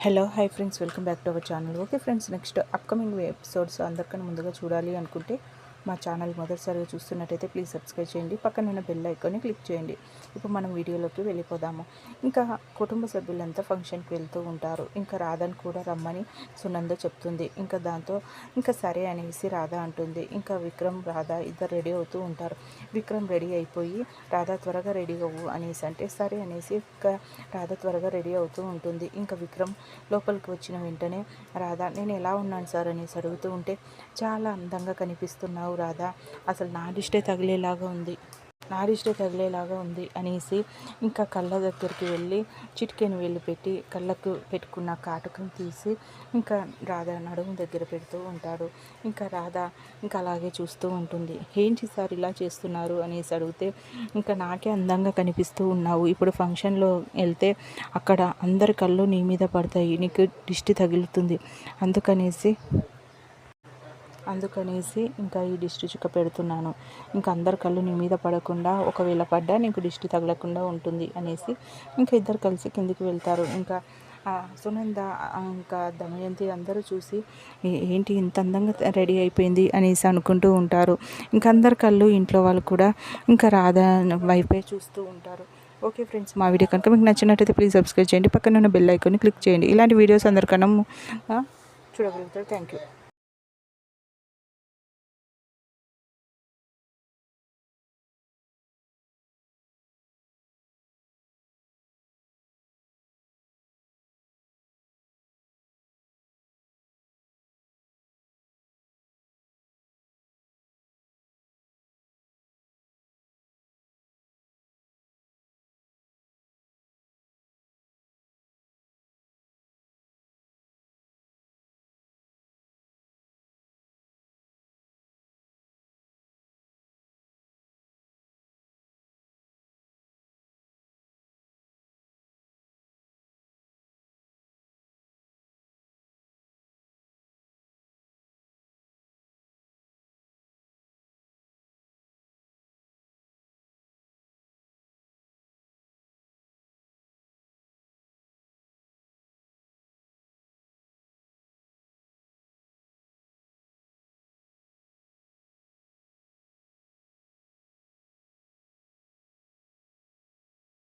Hello hi friends, welcome back to our channel. Okay friends, next upcoming episodes అందరికన్నా ముందుగా చూడాలి అనుకుంటే మా ఛానల్ మొదటిసారిగా చూస్తున్నట్టయితే ప్లీజ్ సబ్స్క్రైబ్ చేయండి, పక్కన ఉన్న బెల్ ఐకాన్ని క్లిక్ చేయండి. ఇప్పుడు మనం వీడియోలోకి వెళ్ళిపోదాము. ఇంకా కుటుంబ సభ్యులంతా ఫంక్షన్కి వెళ్తూ ఉంటారు. ఇంకా రాధని కూడా రమ్మని సునంద చెప్తుంది. ఇంకా దాంతో ఇంకా సరే అనేసి రాధ అంటుంది. ఇంకా విక్రమ్ రాధ ఇద్దరు రెడీ అవుతూ ఉంటారు. విక్రమ్ రెడీ అయిపోయి రాధ త్వరగా రెడీ అవ్వు అనేసి అంటే సరే అనేసి ఇంకా రాధ త్వరగా రెడీ అవుతూ ఉంటుంది. ఇంకా విక్రమ్ లోపలికి వచ్చిన వెంటనే రాధ, నేను ఎలా ఉన్నాను సార్ అనేసి అడుగుతూ ఉంటే, చాలా అందంగా కనిపిస్తున్నావు రాధా, అసలు నా దిష్టే తగిలేలాగా ఉంది అనేసి ఇంకా కళ్ళ దగ్గరికి వెళ్ళి చిటికెను వెళ్ళి పెట్టి కళ్ళకు పెట్టుకున్న కాటుకను తీసి ఇంకా రాధ నడుము దగ్గర పెడుతూ ఉంటాడు. ఇంకా రాధ ఇంకా అలాగే చూస్తూ ఉంటుంది. ఏంటి సార్ ఇలా చేస్తున్నారు అనేసి అడిగితే, ఇంకా నాకే అందంగా కనిపిస్తూ ఉన్నావు, ఇప్పుడు ఫంక్షన్లో వెళ్తే అక్కడ అందరి కళ్ళు నీ మీద పడతాయి, నీకు దిష్టి తగులుతుంది, అందుకనేసి ఇంకా ఈ దిష్టి చుక్క పెడుతున్నాను. ఇంకా అందరి కళ్ళు నీ మీద పడకుండా, ఒకవేళ పడ్డా నీకు దిష్టి తగలకుండా ఉంటుంది అనేసి ఇంకా ఇద్దరు కలిసి కిందికి వెళ్తారు. ఇంకా సునంద ఇంకా దమయంతి అందరూ చూసి ఏంటి ఇంత అందంగా రెడీ అయిపోయింది అనేసి అనుకుంటూ ఉంటారు. ఇంకా అందరి కళ్ళు ఇంట్లో వాళ్ళు కూడా ఇంకా రాధ వైపే చూస్తూ ఉంటారు. ఓకే ఫ్రెండ్స్, మా వీడియో కనుక మీకు నచ్చినట్టయితే ప్లీజ్ సబ్స్క్రైబ్ చేయండి, పక్కన ఉన్న బెల్ ఐకాన్ని క్లిక్ చేయండి. ఇలాంటి వీడియోస్ అందరికన్నా చూడగలుగుతారు. Thank you.